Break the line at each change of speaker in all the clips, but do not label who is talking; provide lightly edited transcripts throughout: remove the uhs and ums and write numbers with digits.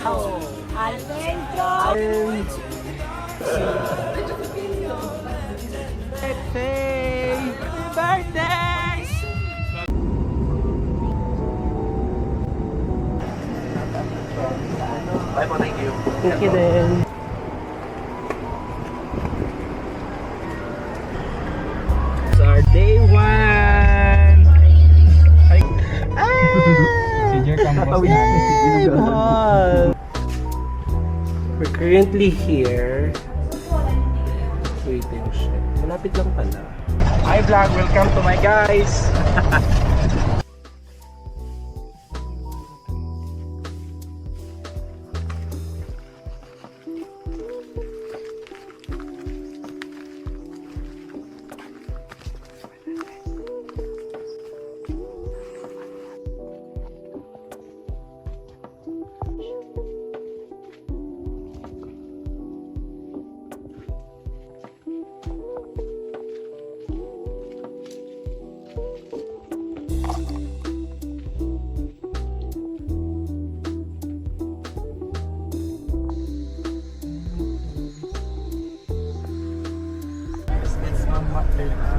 And birthday! Happy birthday!
Bye po, thank you.
Thank you din. It's our day one! Hi!
Senior campus
Yay, Paul! We're currently here. Waiting siya. Malapit lang pala.
Hi vlog, welcome to my guys.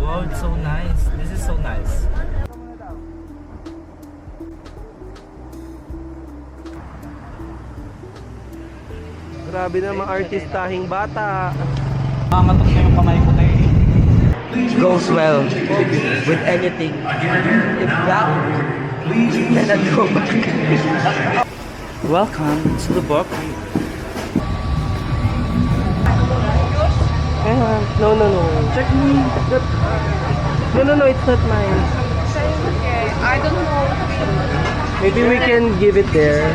Wow, it's so nice. This is so nice. Grabe na mga artistahing bata.
Makatok na yung kamay ko na eh.
Goes well with anything. If that, cannot go back. Welcome to the book. No. Check me. No, it's not mine.
Okay, I don't know.
Maybe we can give it there.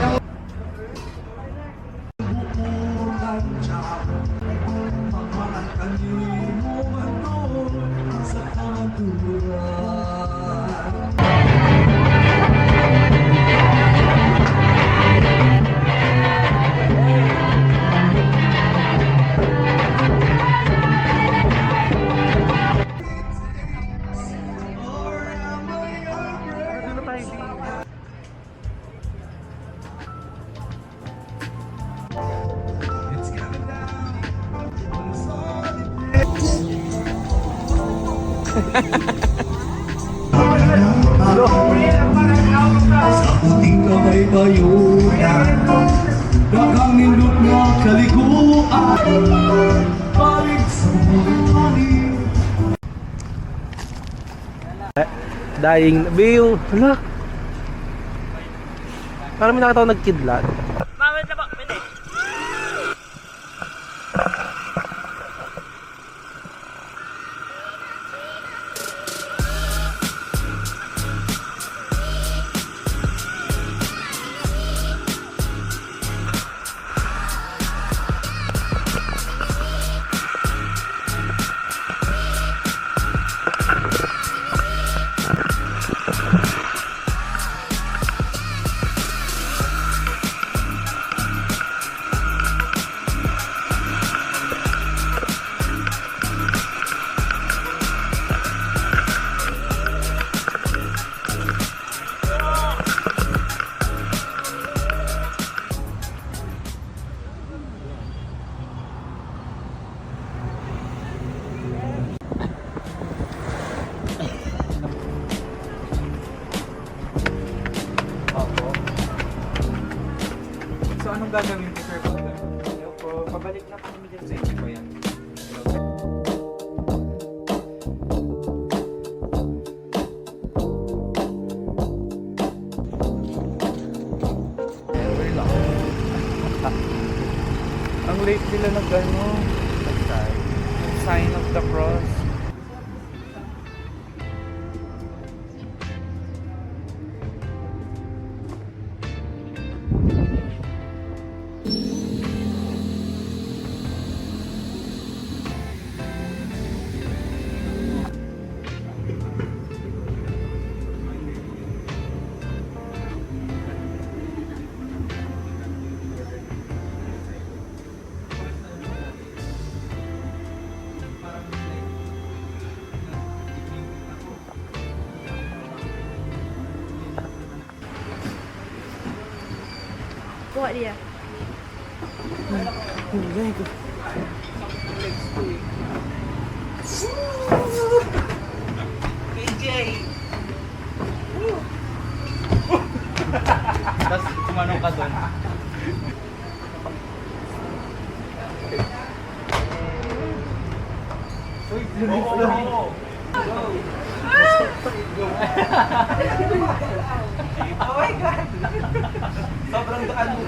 Ating kamay bayunan daghang nindot nga kaliguan balik sa buhay.
Dying. Yung, hala. Parang may nakatawa nagkidlat.
So anong gagawin ko sir? Pabalik na po kami dyan sa inyo po yan. Ang late nila nag-ano, sign of the cross.
What dia?
Tapos kumanong ka doon. Oh my God! Sobrang daan mo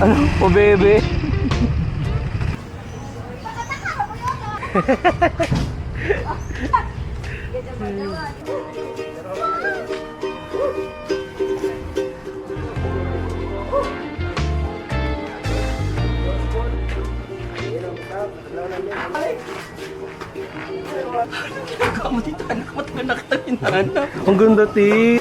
Ano po, bebe? Ang ganda, ti.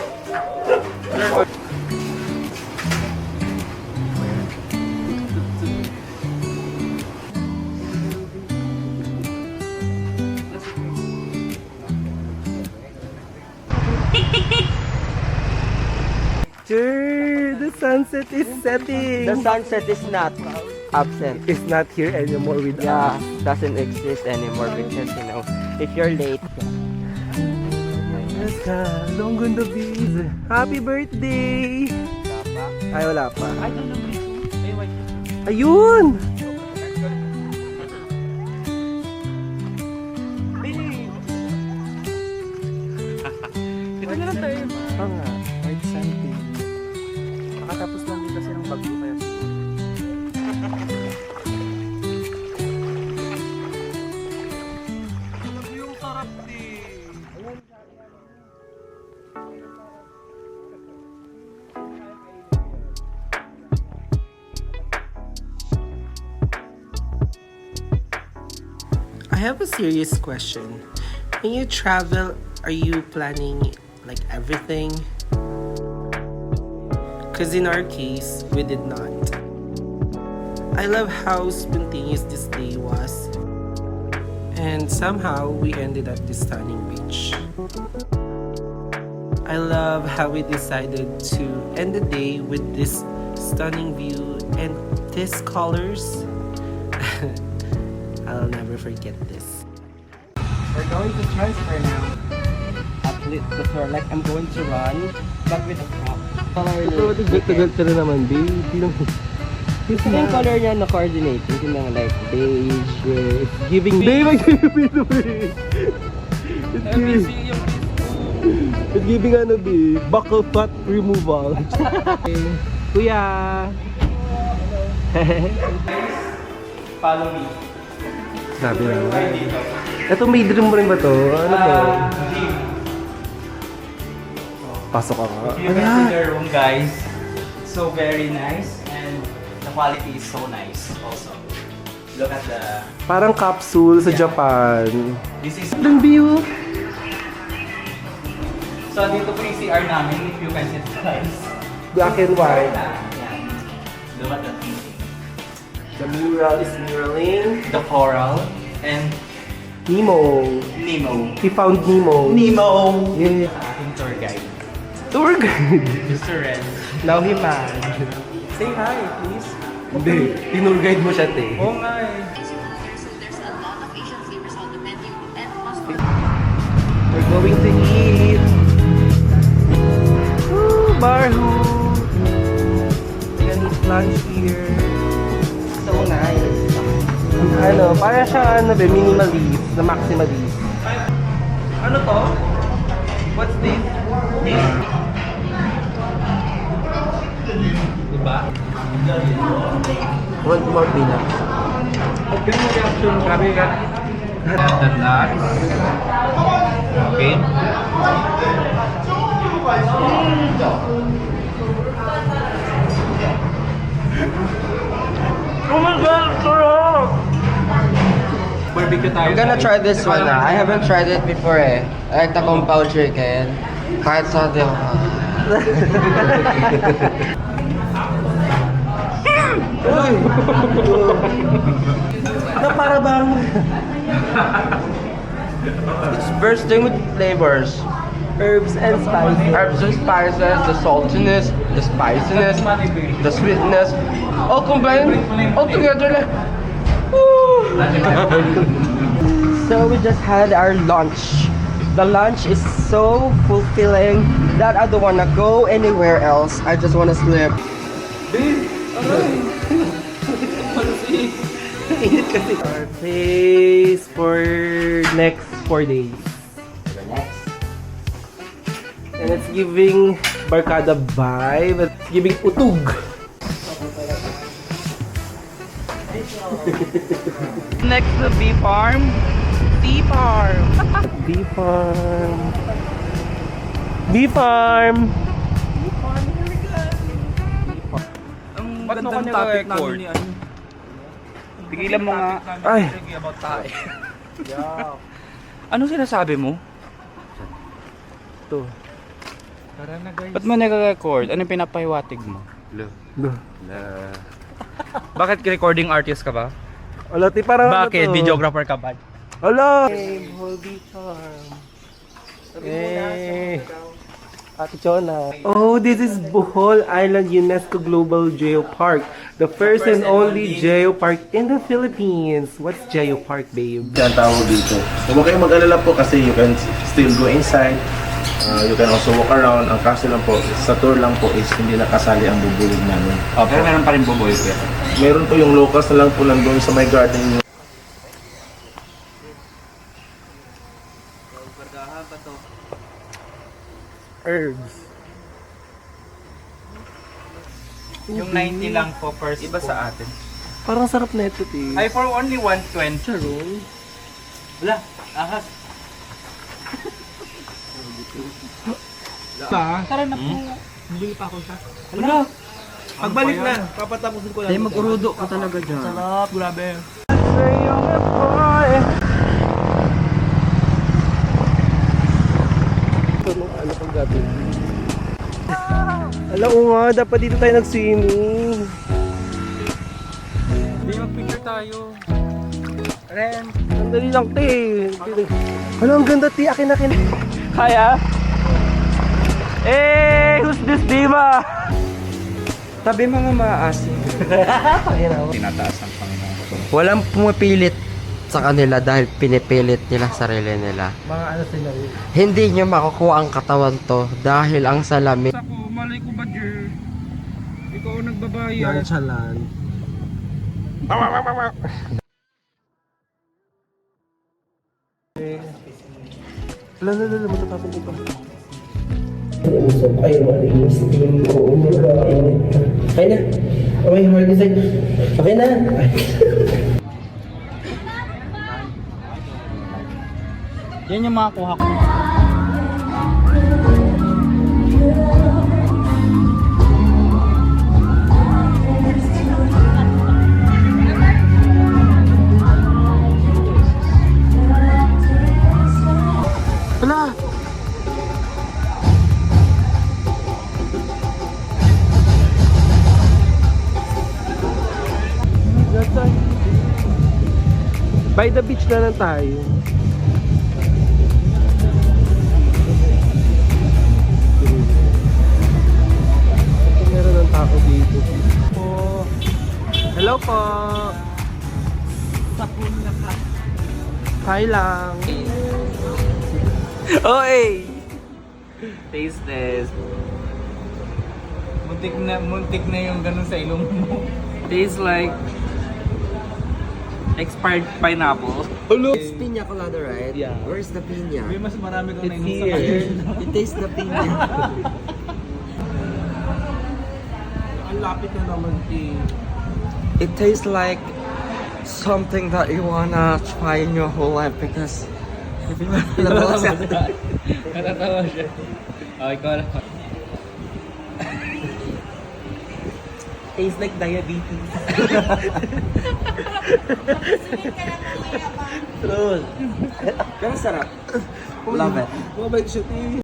Sure, the sunset is setting.
The sunset is not absent.
It's not here anymore with
Yeah,
us.
doesn't exist anymore because if you're late,
Yes, ka. Ang ganda, bis. Happy birthday! Ay, wala pa. Ayun!
Ito na lang tayo.
Oo nga, white something.
Nakatapos lang din kasi ng bagyo kaya.
Yung sarap, di. I have a serious question. When you travel, are you planning like everything? Because in our case, we did not. I love how spontaneous this day was. And somehow we ended at this stunning beach. I love how we decided to end the day with this stunning view and these colors. I'll never forget this.
we're going to transfer now. Athlete to floor, like I'm going to run, but with a crop.
Tagal ka na naman, babe.
Gusto ko yung color niya na coordinate. Hindi lang like beige.
Yeah, it's giving babe, I'm giving away. It's giving ano, babe, buckle fat removal. Kuya!
Follow me.
Sabi na.
Tayo dito.
Ito, may dream mo rin ba to? Ano to?
Gym.
Pasok ako.
If you can see the room, guys, so very nice and the quality is so nice also. Look at the...
Parang capsule sa
Yeah.
Japan.
This is...
Ang view!
So, dito po yung CR namin, if you can see it, guys.
Black and white.
Yeah. Look at the painting.
The mural is muraling.
The coral and
Nemo.
Nemo.
He found Nemo.
Nemo!
Yeah.
Sa aking tour guide.
Tour guide.
Mr. Red.
Now he mad.
Say hi, please.
Hindi. Tinur guide mo siya, te.
Oh my.
There's a lot of Asian flavors on the menu and must
We're going to eat. Woo, Barhu. We can eat lunch here.
So nice.
Ano, para siya ano ba, minimalist, na maximalist.
Ano to? What's this? Diba?
Want more peanuts?
Okay mo reaction, grabe ka. That last. Okay.
Oh my God, sarap!
Barbecue tayo.
I'm gonna try this one na. I haven't tried it before eh. I like the compound chicken. Kahit sa di ako.
Uy! Na para bang...
It's bursting with flavors.
Herbs and spices.
Herbs and spices, the saltiness, the spiciness, the sweetness, all combined, all together like. Woo. So we just had our lunch. The lunch is so fulfilling that I don't wanna go anywhere else. I just wanna sleep.
Our place for next 4 days. And it's giving Barkada vibe. It's giving utug.
Next to bee farm. Bee farm.
Bee farm. Bee farm.
Ang gandang topic namin ni ano. Tigilan mo nga.
Ay.
About tayo. Anong sinasabi mo?
Ito.
Ba't mo nag-record? Anong pinapahiwatig mo? Bakit recording artist ka ba?
Wala, ti parang
Bakit?
ano to?
Videographer ka ba?
Wala. Bee farm. Hey. Ate Chona. Oh, this is Bohol Island UNESCO Global Geopark. The first and only geopark in the Philippines. What's geopark, babe?
Yan tawag dito. So huwag kayong mag-alala po kasi you can still go inside. You can also walk around. Ang kaso lang po, sa tour lang po is hindi nakasali ang bubulog namin.
Pero meron pa rin buboy ko.
Meron po yung locals na lang po nandun sa my garden.
Herbs.
Yung 90 lang po first. Iba sa atin.
Parang sarap na ito, ti.
Ay, for only 120.
Charon.
Wala, ahas. Tara na po. Bili pa ako sa. Wala.
Pagbalik na, papatapusin ko lang.
Ay, mag-urudo ka talaga dyan.
Sarap, grabe.
Ano pang gabi? Alam ko nga, dapat dito tayo nag-swimming.
Hindi, mag-picture tayo. Ren.
Sandali lang, te. Ano, ang ganda, te. Akin.
Kaya? Eh, who's this diva?
Tabi mga maasim.
Tinataas ang Panginoon.
Walang pumipilit sa kanila dahil pinipilit nila sarili nila.
Mga ano sila rin.
Hindi nyo makukuha ang katawan to dahil ang salamin.
Ako, malay ko ba, Jer? Ikaw ang nagbabayad.
Nonchalant. Lala, matatapon dito. Ay, malinis din ko. Okay na. Okay, hard design. Okay na.
Yan yung mga kuha ko.
Wala. By the beach na lang tayo. Meron ng tao dito. Hello po. Hi lang.
Oy! Taste test. Muntik na yung ganun sa ilong mo. Tastes like expired pineapple.
It's piña colada, right?
Yeah.
Where's the piña?
May mas marami kang
It's
nainom sa
here.
It tastes the piña.
Ang lapit na naman,
It tastes like something that you wanna try in your whole life because if you
Natatawa siya. Okay, ikaw na.
Tastes like diabetes. True.
Pero sarap. Love it.
Mabait siya, ti.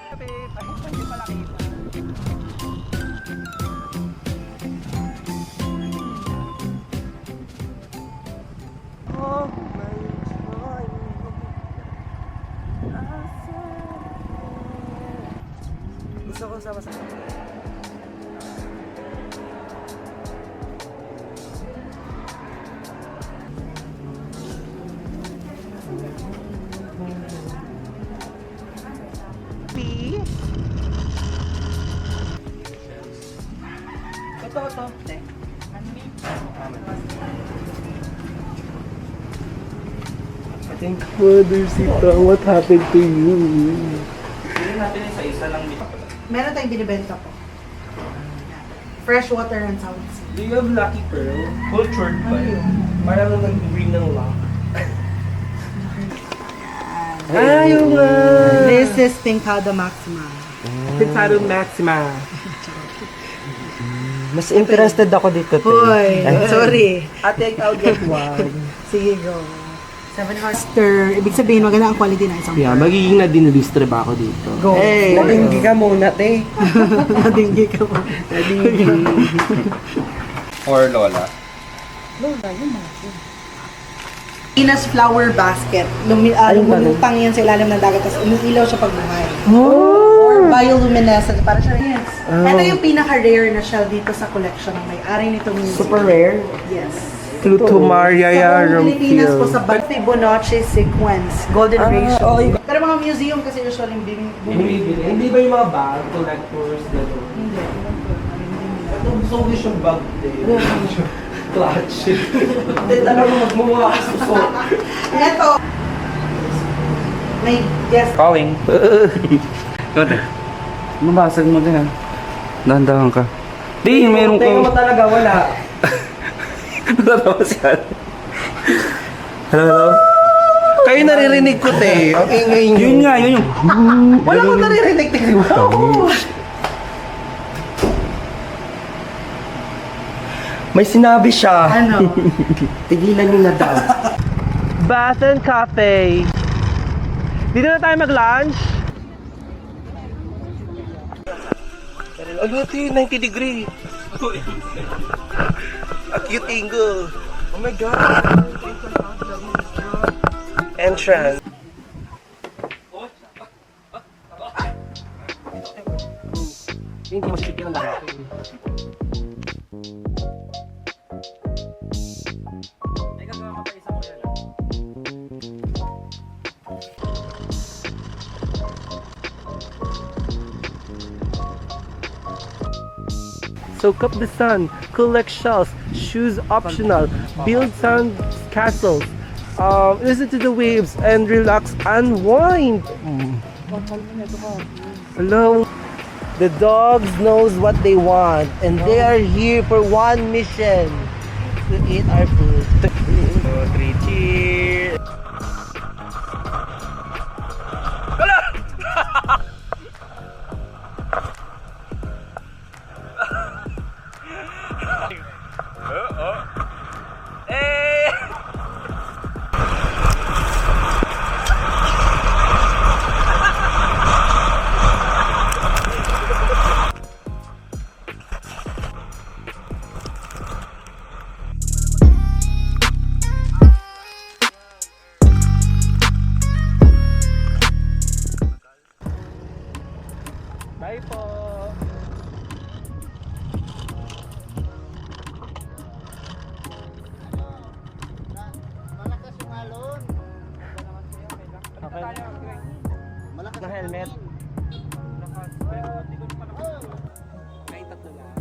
Gusto ko sama-sama. Ito.
I think, Mother Sita, what happened to you?
Hindi natin yung isa lang dito.
Meron tayong binibenta po. Fresh water and sound sea.
Do you have Lucky Pearl?
Cultured ba?
Parang nag-bring ng lock. Yung
This is Pinkado Maxima.
Pintado Maxima.
Mas interested ako dito.
Hoy, sorry.
Ate, I'll get one.
Sige, go. 7 hours. Ibig sabihin, maganda ang quality ng isang
Yeah, magiging na-dinilistrib ako dito.
Go.
Hey, nadinggi ka muna, te.
Nadinggi ka po.
Or Lola.
Venus flower basket. Lumulutang yan sa ilalim ng dagat, tapos umiilaw siya pag buhay. Or bioluminescent. Para siya rin. Ito yung pinaka-rare na shell dito sa collection ng may-ari nitong museum.
Super rare.
Yes.
Plutomaria
Sa buong Pilipinas po
Rumfield.
sa Fibonacci sequence, golden ratio. Pero mga museum kasi usually bumibili.
Hindi ba yung mga bag, collectors, gano'n?
Hindi.
Ito gusto ko yung bag, te. Clutch. Te, talaga magmumukha ka suso.
Ito. May guest.
Calling. Ikaw na. Mabasag mo din ha. Dahan-dahan ka. Di, meron
Tingnan mo
ko.
talaga, wala.
Natapos yan.
Hello? Kayo naririnig ko, te. Ang ingay nyo.
Yun nga, yun yung.
Wala ko naririnig, te. Wow. May sinabi siya.
Ano?
Tigilan nyo na daw. Bath and Cafe. Dito na tayo mag-lunch. Ano ito yung 90 degree? Acute angle. Oh my God. Entrance. Hindi mas chicken ang lahat. Soak up the sun, collect shells, shoes optional, build sand castles, listen to the waves and relax, unwind. Hello. The dogs knows what they want and they are here for one mission, to eat our food.
3 cheers.
Bye po. Malakas na helmet. Pero hindi ko pa kahit tatlo lang.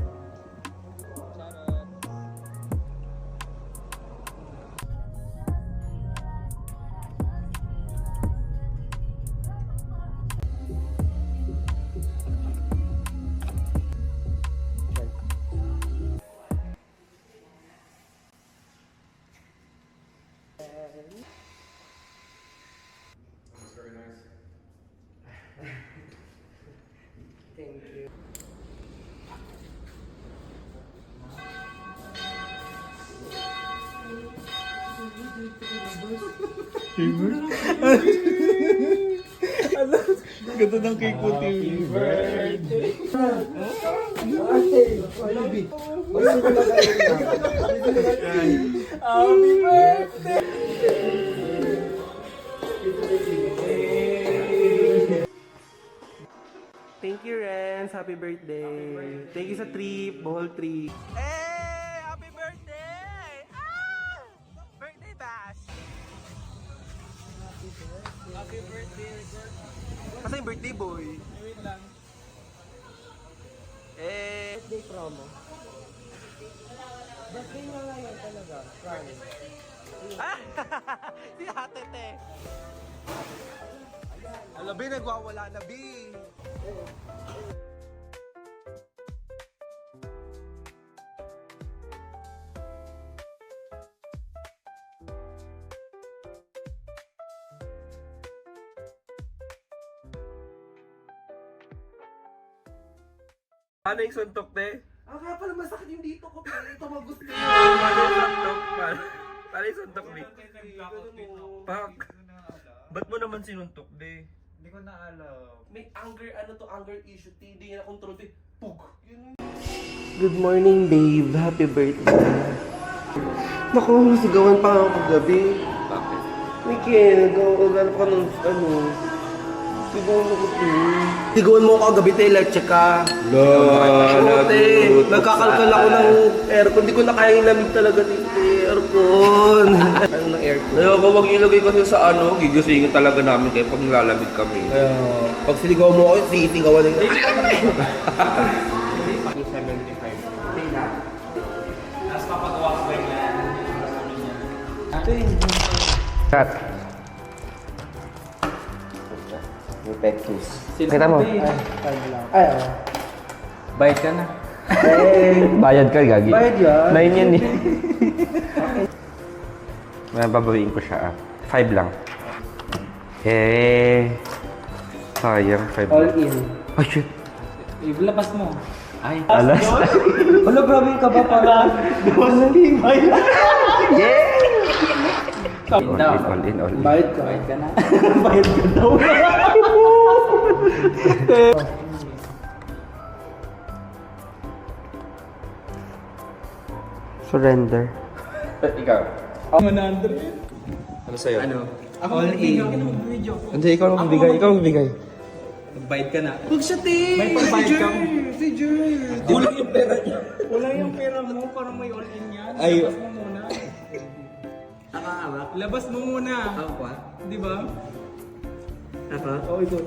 Thank you.
Ganda ng cake mo, Happy birthday. Happy birthday.
Thank you, Renz. Happy birthday. Thank you sa trip, Bohol trip.
Hey! Happy birthday! Ah! Birthday bash! Happy birthday,
Kasi yung birthday boy.
wait lang.
Eh,
Birthday promo. Birthday nga ngayon talaga. Friday.
si ate te. Alabi, nagwawala na, B. Ano yung suntok, te? Kaya pala masakit yung dito ko, pero ito magusto. Paano yung suntok? Paano yung suntok, B? Pak. Ba't mo naman sinuntok, de?
Hindi ko na alam.
May anger issue, te. Hindi niya na-control, te. Pug! Good morning, babe. Happy birthday. Naku, nasigawan pa ako kagabi. Bakit? Mikel, nagawala pa ng sigawan ako, te. Sigawan mo ako kagabi, te. Leche ka. Te. Nagkakalkal ako ng aircon. Hindi ko na kaya yung lamig talaga dito, aircon. Ano ng aircon?
Ayoko, wag ilagay kasi sa gigisingin talaga namin kayo pag nilalamig kami.
Pag siligaw mo ako, sisigawan na yun.
Tapos papagawa ko yan.
Cut. Yung pet kiss. Kita mo?
Bayad ka na.
Bayad ka, Gagi.
Bayad yan.
9 yan eh. Babawiin ko siya 5 lang. Sayang, 5
All
lang.
in.
Ay, shit.
Ilabas mo. Ay.
Alas.
Wala, grabe ka ba pala?
All in.
Bayad ka.
Bayad ka na.
Surrender. Ikaw.
100.
Ano sa'yo?
Ano? All in.
Hindi, ikaw ang magbigay.
Bayad ka na.
Huwag siya, te.
May pagbayad ka.
Si Jer.
Kulang yung pera niya. Kulang yung pera mo, parang may all in yan.
Ay.
Labas mo muna.
Nakakawak.
Labas mo muna.
Ako pa?
Di ba?
Ako?
Oo, ito.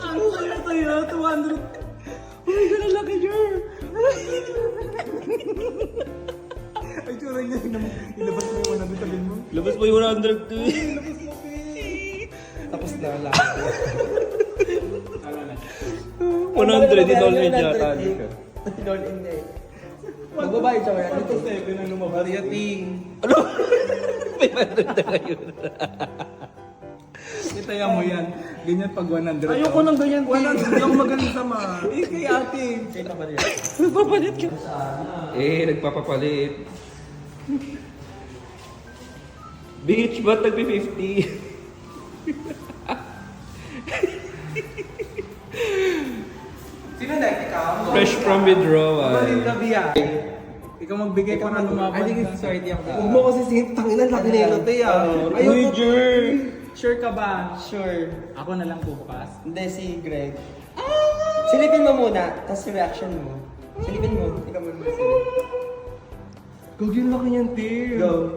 Ano kaya sa'yo? 200. Oh my God, ang laki Jer. Ay, tsura niya. Ilabas mo yung 100 sabihin mo.
Labas mo yung 100 to.
Ilabas mo,
Tapos na lang.
100 din all in yata.
Magbabayad siya kaya.
Ito 7 ang lumabas.
Mariating.
May 100 na ngayon.
Itaya mo yan. Ganyan pag 100.
Ayoko nang ganyan, te. Hindi ako magaling sa ma.
Eh, kay ate.
Nagpapalit ka. Nagpapapalit. Bitch, ba't nagpi-50?
Sino na? Ikaw?
Fresh from withdrawal.
Maling gabi ah.
Ikaw magbigay ka na lumabas.
I think it's sorry, Huwag mo kasi singit. Tanginan, laki na yun, te. Ayoko.
Sure ka ba? Sure. Ako na lang bubukas.
Hindi, si Greg. Silipin mo muna, tapos reaction mo. Silipin mo, ikaw mo muna silipin.
Gag yung laki niyan, te.
Go.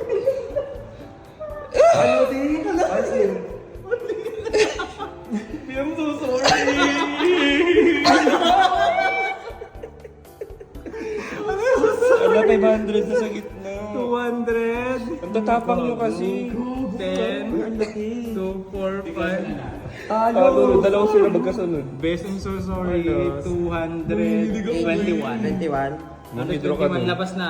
Ano, te? As in.
I'm so sorry.
Wala, 500 na sa gitna.
200.
Ang tatapang nyo kasi.
10. 2, 4, 5.
Talo, dalawa sila magkasunod.
Best, I'm so sorry. 221.
21.
Withdraw ka
21,
dun.
labas na.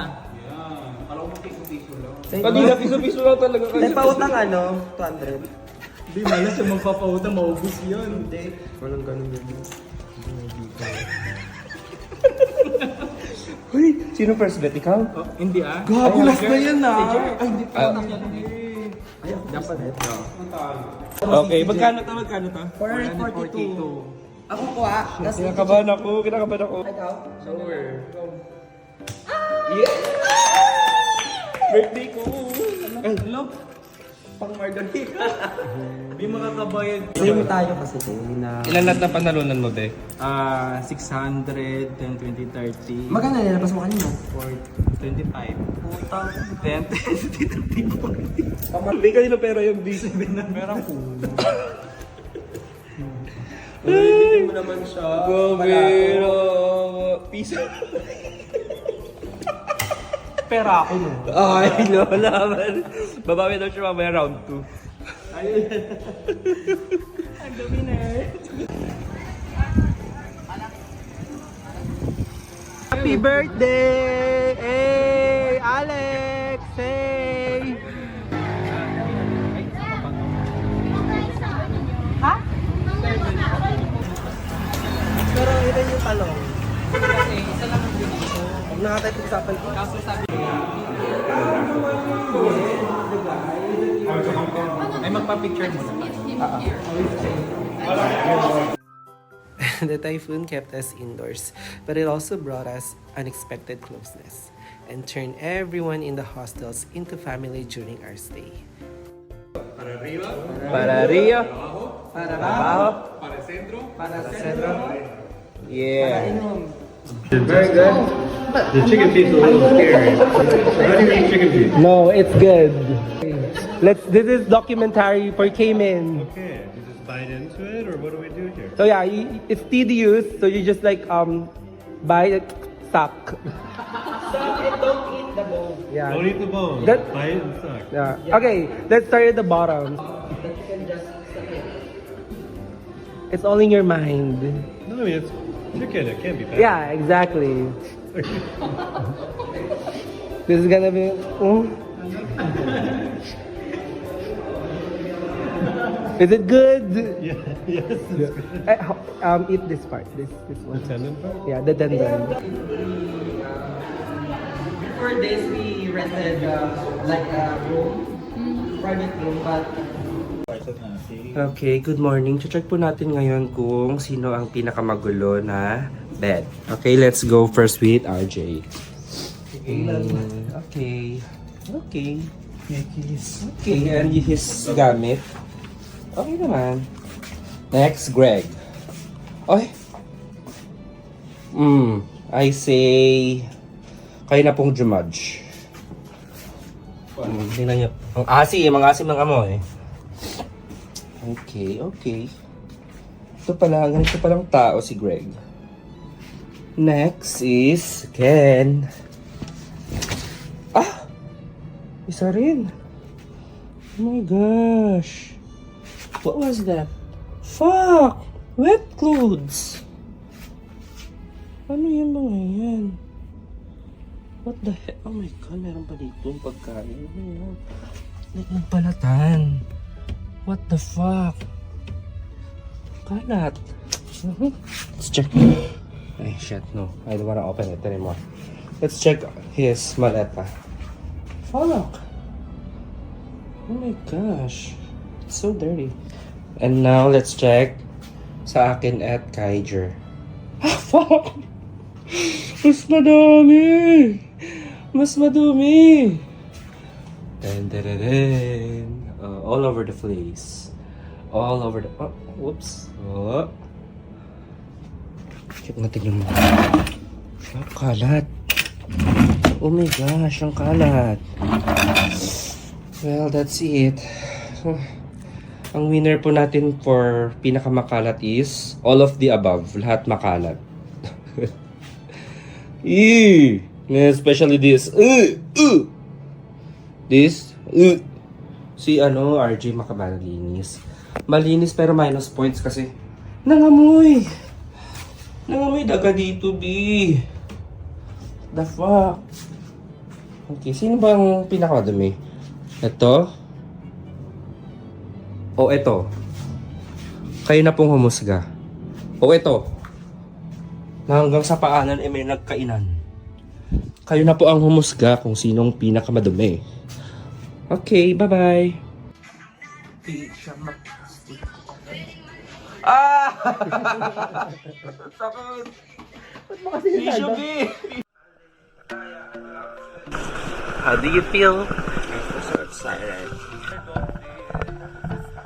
Kanina, piso-piso lang talaga kasi.
May pautang ano, 200.
Di malas yung magpapauta, maubos yun.
Hindi.
Walang ganun yun.
Uy, si Sino first bet? Ikaw?
Hindi ah.
Gago, last na yan ah. Ay, hindi pa.
Dapat ito. Okay, magkano to?
442. Ako po ah.
Kinakabahan ako.
Ikaw?
Lower. Yeah! Birthday ko! Ay,
Hello? Pang margarita. May mga kabayan.
Same tayo kasi na...
ilan lahat na panalunan mo, be?
600, 10, 20, 30.
Magkano nilabas mo kanina?
25. 10, 20, 30, 40.
Hindi kanino pera yung B7 na.
Meron ko.
Bibigyan mo naman siya.
Gobero! Piso.
Pera ako no.
Ay, no, naman. Babawi daw siya mamaya round 2.
I'm the winner.
Happy birthday! Hey, Alex! Hey!
Pero ilan yung talong? Kasi isa lang ang binito. Huwag na nga tayo pag-usapan ko. Kaso sabi
Ay magpa-picture mo na.
The typhoon kept us indoors, but it also brought us unexpected closeness and turned everyone in the hostels into family during our stay.
Para Rio.
para baho, para sentro,
Yeah.
Very good. The chicken feet's a little scary. How do you eat chicken feet?
No, it's good. This is documentary for Cayman.
Okay, you just bite into it, or what do we do here?
So yeah, it's tedious. So you just like buy a suck.
don't eat the bowl.
Yeah.
Don't eat the bone.
That-
Bite and suck.
Yeah. Okay, let's start at the bottom.
That you can just suck it.
It's all in your mind.
No, I mean it's chicken. It can't be bad.
Yeah, exactly. This is gonna be. Is it good?
Yeah. Yes. It's good.
Eat this part. This one.
The tendon part.
Yeah, the tendon.
Before this, we rented like a room, private room, but
Okay, good morning. Check po natin ngayon kung sino ang pinakamagulo na bed. Okay, let's go first with RJ. Okay. Okay. Okay, and his gamit. Okay naman. Next, Greg. Okay. I say, kayo na pong jumudge. Tingnan niyo. Ang asim ng amoy. Okay, okay. Ito pala, ganito palang tao si Greg. Next is Ken. Ah! Isa rin. Oh my gosh. What was that? Fuck! Wet clothes! Ano yan mga yan? What the heck? Oh my god, meron pa dito yung pagkain. Ano yan? Like nagbalatan. What the fuck? Kalat. Let's check. Ay, shit, no. I don't wanna open it anymore. Let's check his maleta. Fuck. Oh my gosh. It's so dirty. And now, let's check sa akin at Kaijer. Ah, fuck! Mas madami! Mas madumi! All over the place. All over the... Oh, whoops. Oh. Check natin yung... Oh, kalat. Oh my gosh, ang kalat. Well, that's it. Ang winner po natin for pinakamakalat is all of the above. Lahat makalat. Eee! Especially this. This. Si RJ makamalinis. Malinis pero minus points kasi nangamoy. Nangamoy daga dito, B. The fuck? Okay, sino ba ang pinakamadumi? Ito? O ito? Kayo na pong humusga. O ito? Na hanggang sa paanan may nagkainan.
Kayo na po ang humusga kung sinong pinakamadumi. Okay, bye-bye. Ah! Sakit! Ba't mo kasi How do you feel? So excited.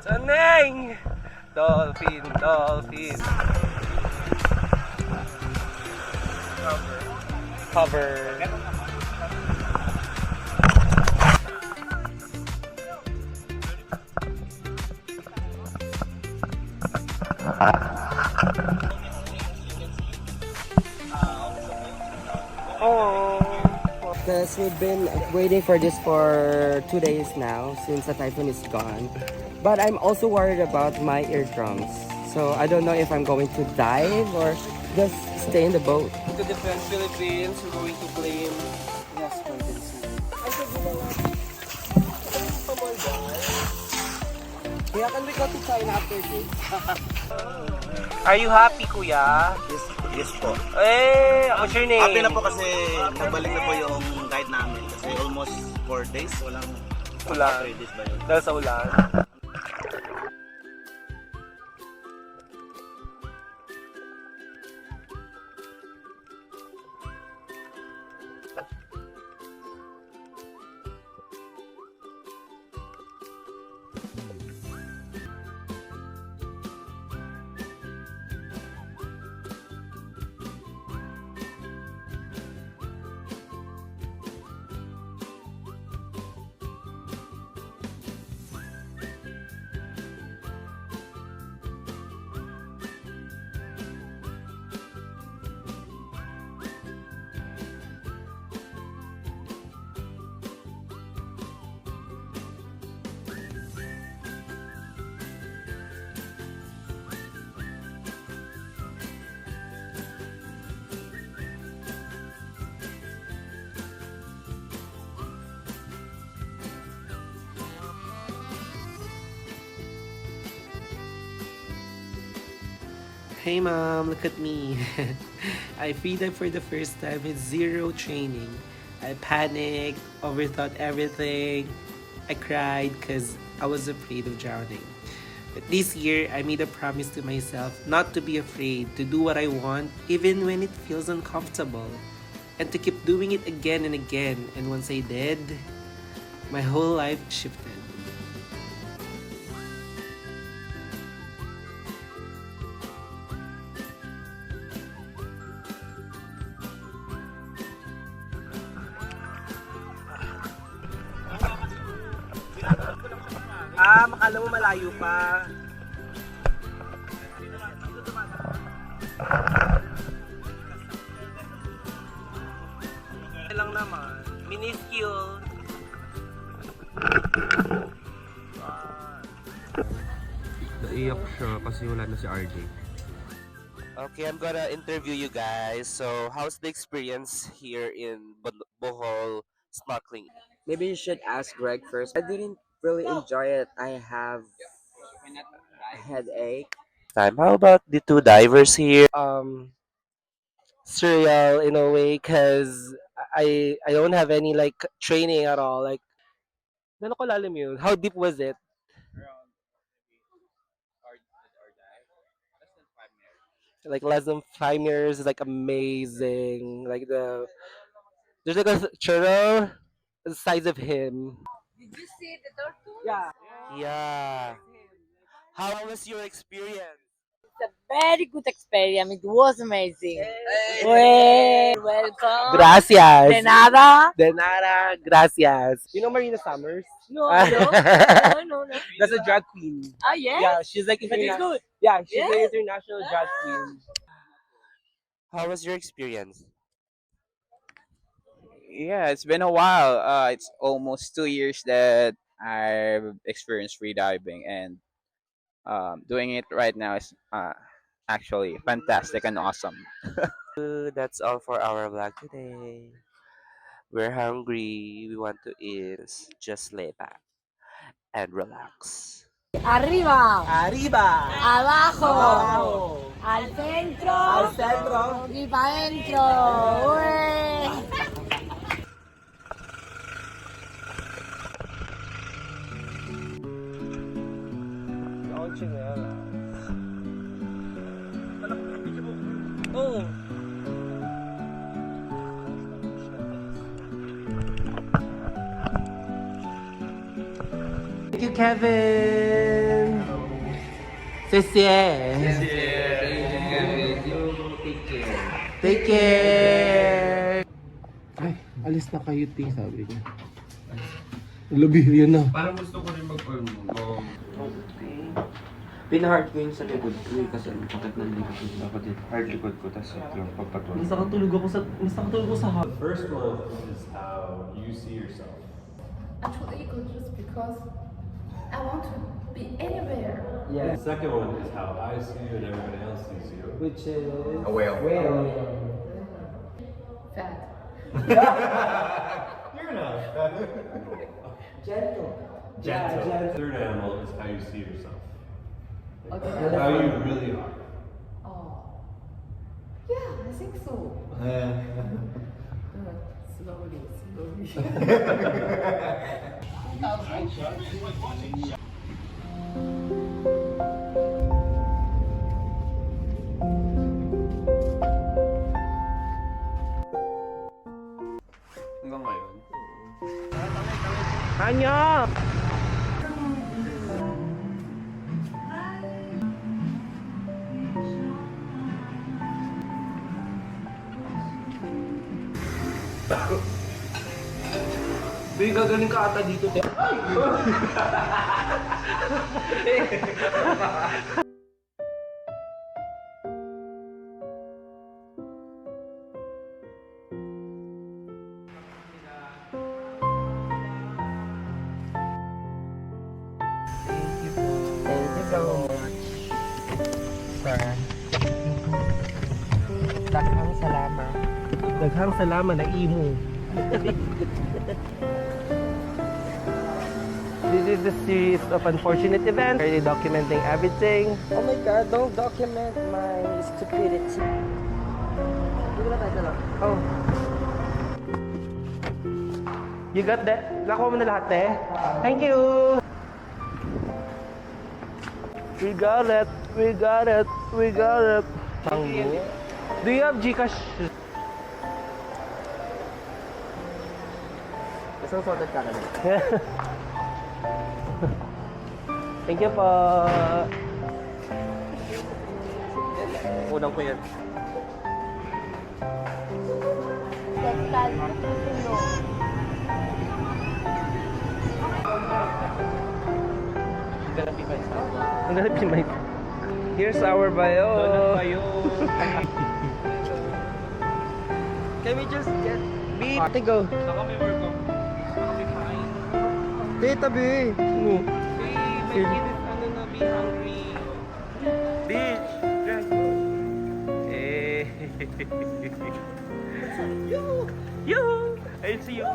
Saneng! Dolphin, dolphin. Cover.
Because we've been waiting for this for 2 days now since the typhoon is gone. But I'm also worried about my eardrums. So I don't know if I'm going to dive or just stay in the boat.
To defend Philippines, we're going to claim
Kaya can we go to China after this?
Are you happy, kuya?
Yes po.
Eh, what's your name?
Happy na po kasi nagbalik na po yung guide namin. Kasi almost 4 days, walang
Ulan.
3 days ba yun?
Dahil sa ulan.
Hey mom, look at me. I freedive for the first time with zero training. I panicked, overthought everything. I cried because I was afraid of drowning. But this year, I made a promise to myself not to be afraid, to do what I want, even when it feels uncomfortable. And to keep doing it again and again. And once I did, my whole life shifted.
Makala mo malayo pa. Lang naman. Minuscule.
Naiyak siya kasi wala na si RJ.
Okay, I'm gonna interview you guys. So, how's the experience here in Bohol snorkeling?
Maybe you should ask Greg first. I didn't really enjoy it. I have a headache.
How about the two divers here?
Surreal in a way because I don't have any like training at all. Like, gano'n kalalim yun? How deep was it? Like less than 5 years is like amazing. Like there's like a churro the size of him.
Did you see the turtle?
Yeah.
Yeah. How was your experience?
It's a very good experience. It was amazing. Well, welcome.
Gracias.
De nada.
De nada, gracias. You know Marina Summers?
No, no.
That's a drag queen.
Ah, yes?
Yeah, she's like
But it's good.
Yeah, she's
Yeah.
an international drag queen.
How was your experience?
Yeah, it's been a while. It's almost 2 years that I've experienced free diving, and doing it right now is actually fantastic and awesome.
That's all for our vlog today. We're hungry. We want to eat. Just lay back and relax.
Arriba.
Arriba!
Abajo.
Abajo.
Al centro.
Al centro.
Y para adentro. Ué.
Kevin! Sisye! Take care! Ay, alis na kayo, T, sabi niya. Labi, yan na.
Parang gusto ko rin
Pinahard ko yun sa likod ko eh, kasi ang sakit ng likod ko. Dapat yung hard likod ko, tapos yung pagpatuloy.
Mas nakatulog ako sa hub.
First one is how you see yourself.
Actually, just because I want to be anywhere.
The second one is how I see you and everybody else sees you.
Which is...
A whale.
Fat.
You're not.
Gentle.
Gentle. Third animal is how you see yourself.
Okay.
How you really are.
Oh. Yeah, I think so. Slowly.
Hanggang ngayon.
Anya! Uy, gagaling ka ata dito, te.
Thank you so much. Sir. Daghang salamat.
Daghang salamat na imo. This is the series of unfortunate events. Really documenting everything.
Oh my God, don't document my stupidity.
Oh. You got that? Nakuha mo na lahat, eh? Thank you! We got it! We got it! We got it! Tango. Do you have Gcash?
Isang sorted ka na din.
Thank you po! Unang ko yan. I'm gonna be my... Here's our bio.
Can we just get...
B, ate go.
Tita B!
No.
Be hungry.
Bitch! Eh. Yoo! I see you.